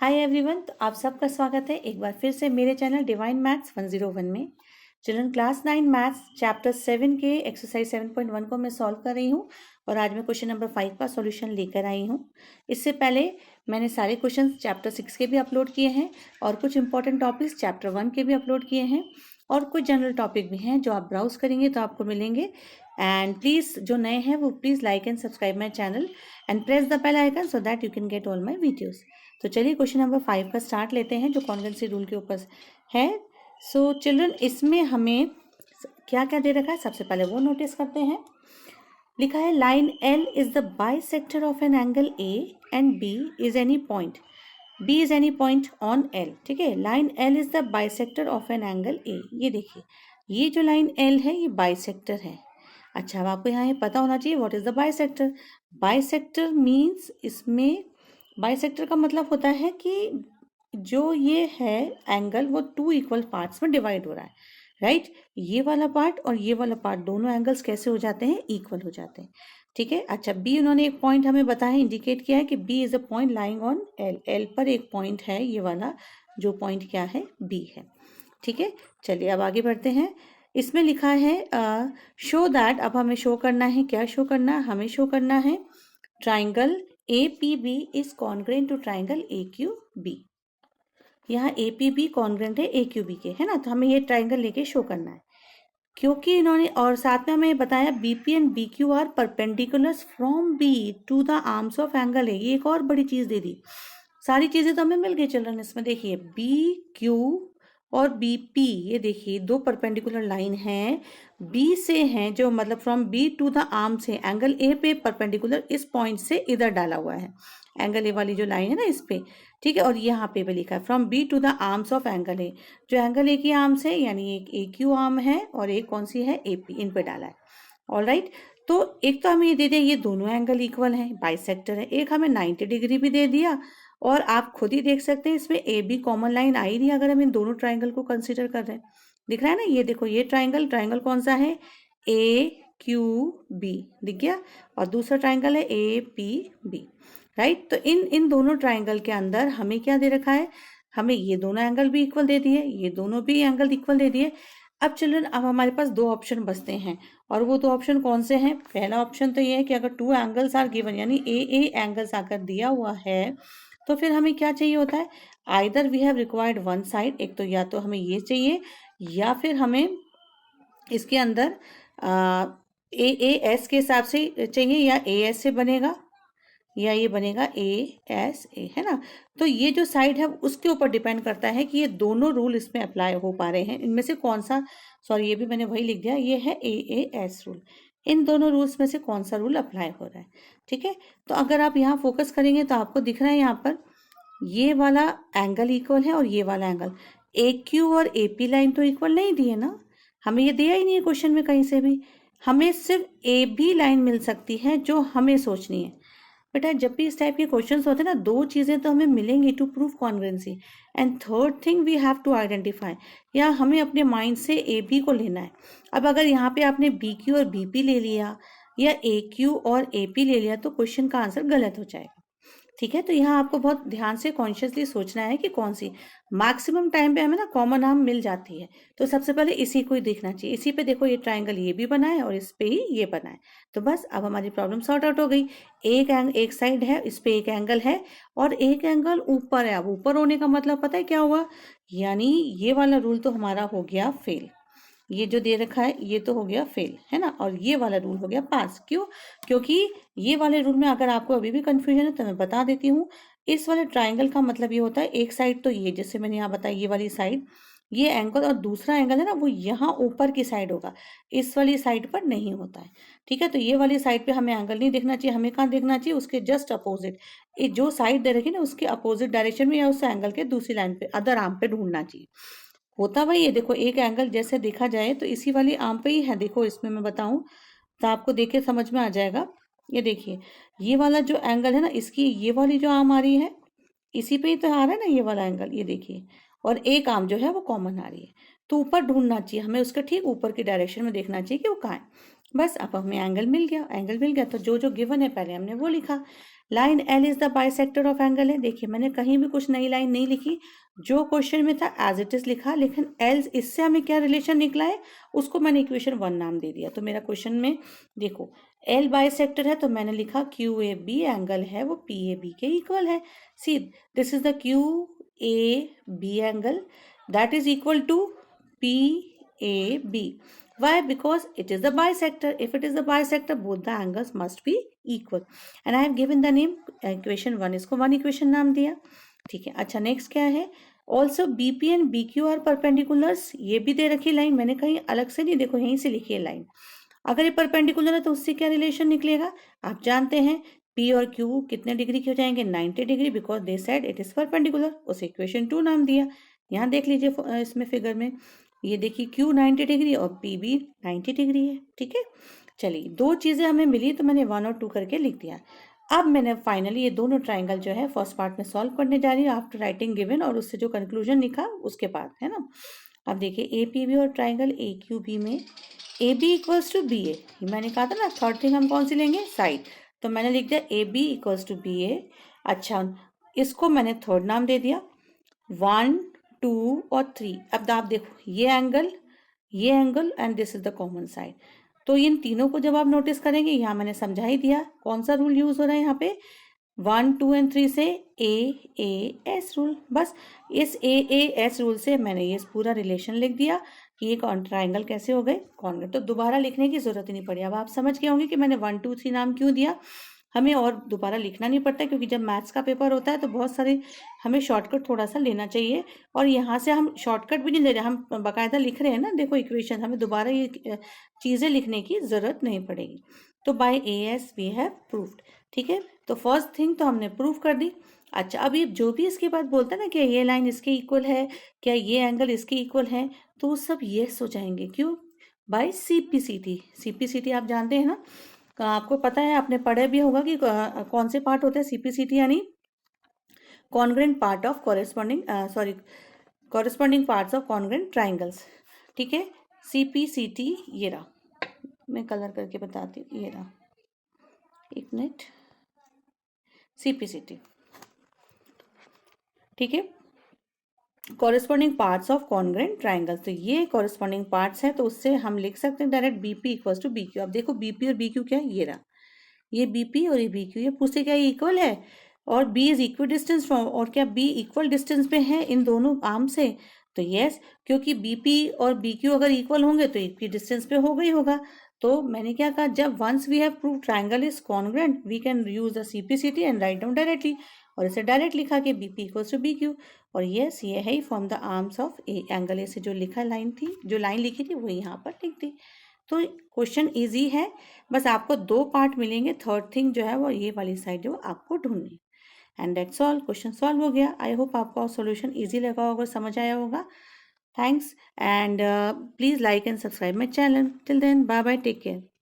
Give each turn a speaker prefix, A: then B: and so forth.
A: Hi everyone, तो आप सबका स्वागत है एक बार फिर से मेरे चैनल डिवाइन मैथ्स 101 में। चिल्ड्रन क्लास 9 मैथ्स चैप्टर 7 के एक्सरसाइज 7.1 को मैं सॉल्व कर रही हूँ और आज मैं क्वेश्चन नंबर 5 का सॉल्यूशन लेकर आई हूँ। इससे पहले मैंने सारे क्वेश्चन चैप्टर 6 के भी अपलोड किए हैं और कुछ इंपॉर्टेंट टॉपिक्स चैप्टर 1 के भी अपलोड किए हैं और कुछ जनरल टॉपिक भी हैं जो आप ब्राउज करेंगे तो आपको मिलेंगे। एंड प्लीज़ जो नए हैं वो please like and subscribe my channel and press the bell icon so that you can get all my videos. तो चलिए क्वेश्चन नंबर 5 का स्टार्ट लेते हैं जो कॉन्ग्रुएंसी रूल के ऊपर है। सो चिल्ड्रन, इसमें हमें क्या क्या दे रखा है सबसे पहले वो नोटिस करते हैं। लिखा है line L is the bisector of an angle A and B is any point on L। ठीक है, line L is the bisector of an angle A। ये देखिए, ये जो लाइन L है ये बाइसेक्टर है। अच्छा, अब आपको यहाँ ये पता होना चाहिए what is the bisector. Bisector means, इसमें बाइसेक्टर का मतलब होता है कि जो ये है एंगल वो 2 इक्वल पार्ट्स में डिवाइड हो रहा है, राइट। ये वाला पार्ट और ये वाला पार्ट दोनों एंगल्स कैसे हो जाते हैं, इक्वल हो जाते हैं। ठीक है, अच्छा बी उन्होंने एक पॉइंट हमें बताया, इंडिकेट किया है कि B is a point lying on L. L पर एक पॉइंट है, ये वाला जो पॉइंट क्या है, बी है। ठीक है, चलिए अब आगे बढ़ते हैं। इसमें लिखा है शो दैट, अब हमें शो करना है, क्या शो करना है, हमें शो करना है triangle APB is congruent to triangle AQB। यहाँ APB कॉन्ग्रेंट है AQB के, है ना, तो हमें ये ट्राइंगल लेके शो करना है। क्योंकि इन्होंने और साथ में हमें बताया BP and BQ are perpendiculars from B to the arms of angle है। ये एक और बड़ी चीज दे दी। सारी चीजें तो हमें मिल गई चिल्ड्रन। इसमें देखिए BQ और BP, ये देखिए दो परपेंडिकुलर लाइन हैं, B से हैं, जो मतलब from B to the arm से एंगल A पे परपेंडिकुलर इस पॉइंट से इधर डाला हुआ है, एंगल A वाली जो लाइन है ना इस पे। ठीक है, और यहाँ पे भी लिखा है from B to the arms of angle A, जो एंगल A की आर्म्स है, यानी एक AQ आर्म है और एक कौन सी है, AP, इन पे डाला है। ऑल राइट, तो एक तो हमें ये दे दिया ये दोनों एंगल इक्वल हैं, बाइसेक्टर है। एक हमें 90 डिग्री भी दे दिया और आप खुद ही देख सकते हैं इसमें AB कॉमन लाइन आई नहीं अगर हम इन दोनों ट्राइंगल को कंसीडर कर रहे हैं। दिख रहा है ना, ये देखो ये ट्राइंगल कौन सा है, AQB दिख गया, और दूसरा ट्राइंगल है APB, राइट। तो इन दोनों ट्राइंगल के अंदर हमें क्या दे रखा है, हमें ये दोनों एंगल भी इक्वल दे दिए, ये दोनों भी एंगल इक्वल दे दिए। अब चिल्ड्रन, अब हमारे पास दो ऑप्शन बचते हैं, और वो दो ऑप्शन कौन से हैं। पहला ऑप्शन तो ये है कि अगर 2 एंगल्स आर गिवन, यानी AA एंगल्स आकर दिया हुआ है, तो फिर हमें क्या चाहिए होता है, either we have required one side, एक तो या तो हमें ये चाहिए या फिर हमें इसके अंदर AS के हिसाब से चाहिए, या AS से बनेगा, या ये बनेगा ASA, है ना। तो ये जो साइड है उसके ऊपर डिपेंड करता है कि ये दोनों रूल इसमें अप्लाई हो पा रहे हैं, इनमें से कौन सा, सॉरी ये भी मैंने वही लिख दिया, ये है AAS रूल। इन दोनों रूल्स में से कौन सा रूल अप्लाई हो रहा है। ठीक है, तो अगर आप यहाँ फोकस करेंगे तो आपको दिख रहा है यहाँ पर ये वाला एंगल इक्वल है और ये वाला एंगल, AQ और AP लाइन तो इक्वल नहीं दी है ना, हमें ये दिया ही नहीं है क्वेश्चन में कहीं से भी। हमें सिर्फ AB लाइन मिल सकती है जो हमें सोचनी है। बेटा जब भी इस टाइप के क्वेश्चंस होते हैं ना, दो चीजें तो हमें मिलेंगी to prove congruency, and third thing we have to identify, या हमें अपने माइंड से AB को लेना है। अब अगर यहाँ पे आपने BQ और BP ले लिया या AQ और AP ले लिया तो क्वेश्चन का आंसर गलत हो जाएगा। ठीक है, तो यहाँ आपको बहुत ध्यान से कॉन्शियसली सोचना है कि कौन सी मैक्सिमम टाइम पे हमें ना कॉमन आर्म मिल जाती है, तो सबसे पहले इसी को ही देखना चाहिए। इसी पे देखो ये ट्राइंगल ये भी बना है और इस पे ही ये बना है, तो बस अब हमारी प्रॉब्लम सॉर्ट आउट हो गई। एक साइड है, इस पे एक एंगल है और एक एंगल ऊपर है। अब ऊपर होने का मतलब पता है क्या हुआ, यानी ये वाला रूल तो हमारा हो गया फेल। ये जो दे रखा है ये तो हो गया फेल, है ना, और ये वाला रूल हो गया पास। क्यों, क्योंकि ये वाले रूल में अगर आपको अभी भी कंफ्यूजन है तो मैं बता देती हूँ। इस वाले ट्राइंगल का मतलब ये होता है, एक साइड तो ये जैसे मैंने यहाँ बताया ये वाली साइड, ये एंगल, और दूसरा एंगल है ना वो यहाँ ऊपर की साइड होगा, इस वाली साइड पर नहीं होता है। ठीक है, तो ये वाली साइड पे हमें एंगल नहीं देखना चाहिए, हमें कहाँ देखना चाहिए, उसके जस्ट अपोजिट, जो साइड दे रखी है ना उसके अपोजिट डायरेक्शन में, या उस एंगल के दूसरी लाइन पे, अदर आर्म पे ढूंढना चाहिए। होता वही है, देखो एक एंगल जैसे देखा जाए तो इसी वाली आर्म पे ही है। देखो इसमें मैं बताऊं तो आपको देख के समझ में आ जाएगा। ये देखिए ये वाला जो एंगल है ना, इसकी ये वाली जो आर्म आ रही है इसी पे ही तो आ रहा है ना ये वाला एंगल, ये देखिए, और एक आर्म जो है वो कॉमन आ रही है, तो ऊपर ढूंढना चाहिए हमें, उसके ठीक ऊपर की डायरेक्शन में देखना चाहिए कि वो कहाँ है। बस अब हमें एंगल मिल गया तो जो जो गिवन है पहले हमने वो लिखा। Line L is the bisector of angle है। देखिए मैंने कहीं भी कुछ नई लाइन नहीं लिखी, जो क्वेश्चन में था एज इट इज लिखा, लेकिन एल इससे हमें क्या रिलेशन निकला है उसको मैंने इक्वेशन 1 नाम दे दिया। तो मेरा क्वेश्चन में देखो एल बाइसेक्टर है तो मैंने लिखा क्यू ए बी एंगल है वो पी ए बी के इक्वल है। See this is the Q A B angle that is equal to P A B. Why? Because it is the bisector. If it is the bisector, both the angles must be equal. And I have given the name equation 1. इसको 1 equation नाम दिया। ठीक है, अच्छा next क्या है? Also BP and BQ are perpendiculars. ये भी दे रखी लाइन, मैंने कहीं अलग से नहीं, देखो यहीं से लिखी है लाइन। अगर ये परपेंडिकुलर है तो उससे क्या रिलेशन निकलेगा? आप जानते हैं P और Q कितने डिग्री के हो जाएंगे? 90 degree, because they said it is perpendicular. उसे इक्वेशन 2 नाम दिया। यहाँ देख लीजिए इसमें फिगर में, ये देखिए Q 90 डिग्री और P भी 90 डिग्री है। ठीक है, चलिए दो चीज़ें हमें मिली तो मैंने 1 और 2 करके लिख दिया। अब मैंने फाइनली ये दोनों ट्राइंगल जो है फर्स्ट पार्ट में सॉल्व करने जा रही हूँ आफ्टर राइटिंग गिवन, और उससे जो कंक्लूजन लिखा उसके बाद, है ना। अब देखिए ए पी बी और ट्राइंगल ए क्यू बी में A B equals to B A, मैंने कहा था ना थर्ड थिंग हम कौन सी लेंगे? साइड। तो मैंने लिख दिया A B equals to B A. अच्छा इसको मैंने थर्ड नाम दे दिया 1 2 और 3। अब आप देखो ये angle and this is the common side. तो इन तीनों को जब आप नोटिस करेंगे, यहाँ मैंने समझा ही दिया कौन सा रूल यूज हो रहा है यहाँ पे, 1 2 एंड 3 से ए एस रूल। बस इस ए एस रूल से मैंने ये पूरा रिलेशन लिख दिया कि ये ट्राइंगल कैसे हो गए कॉन्ग्रुएंट। तो दोबारा लिखने की जरूरत ही नहीं पड़ी। अब आप समझ गए होंगे कि मैंने 1 2 3 नाम क्यों दिया। हमें और दोबारा लिखना नहीं पड़ता, क्योंकि जब मैथ्स का पेपर होता है तो बहुत सारे हमें शॉर्टकट थोड़ा सा लेना चाहिए, और यहाँ से हम शॉर्टकट भी नहीं ले रहे, हम बाकायदा लिख रहे हैं ना। देखो इक्वेशन, हमें दोबारा ये चीज़ें लिखने की ज़रूरत नहीं पड़ेगी। तो by A S we have proved. ठीक है, तो फर्स्ट थिंग तो हमने प्रूव कर दी। अच्छा अब ये जो भी इसके बाद बोलता है ना कि ये लाइन इसके इक्वल है, क्या ये एंगल इसके इक्वल है, तो वो सब येस हो जाएंगे। क्यों? Bye CPCT. सीपीसीटी आप जानते हैं ना, आपको पता है, आपने पढ़े भी होगा कि कौन से पार्ट होते हैं सीपीसीटी, यानी congruent part of corresponding parts of congruent triangles. ठीक है, सीपीसीटी ये रहा, मैं कलर करके बताती हूँ, ये रहा, एक मिनट, सीपीसीटी। ठीक है, corresponding parts of congruent triangles. तो ये कॉरेस्पॉन्डिंग पार्ट्स हैं, तो उससे हम लिख सकते हैं direct BP equals to B Q. अब देखो बीपी और बी क्यू क्या है, ये रहा, ये बीपी और ये बी क्यू, ये पूछते क्या ये इक्वल है, और B is equal distance from, और क्या बी इक्वल डिस्टेंस पे है इन दोनों आर्म से? तो यस, क्योंकि बीपी और बी क्यू अगर इक्वल होंगे तो एक ही डिस्टेंस पे होगा ही होगा। तो मैंने क्या कहा, जब once we have prove triangle is congruent we can use the CPCT and write down directly, और इसे डायरेक्ट लिखा कि BP equals to B Q. और यस ये है from the arms of a angle A से जो लिखा लाइन थी, जो लाइन लिखी थी वो यहाँ पर लिख दी। तो क्वेश्चन इजी है, बस आपको 2 पार्ट मिलेंगे, थर्ड थिंग जो है वो ये वाली साइड जो आपको ढूंढनी। And that's all, question solve हो गया। आई होप आपको सॉल्यूशन इजी लगा होगा, समझ आया होगा। Thanks and please like and subscribe my channel. Till then bye bye, take care.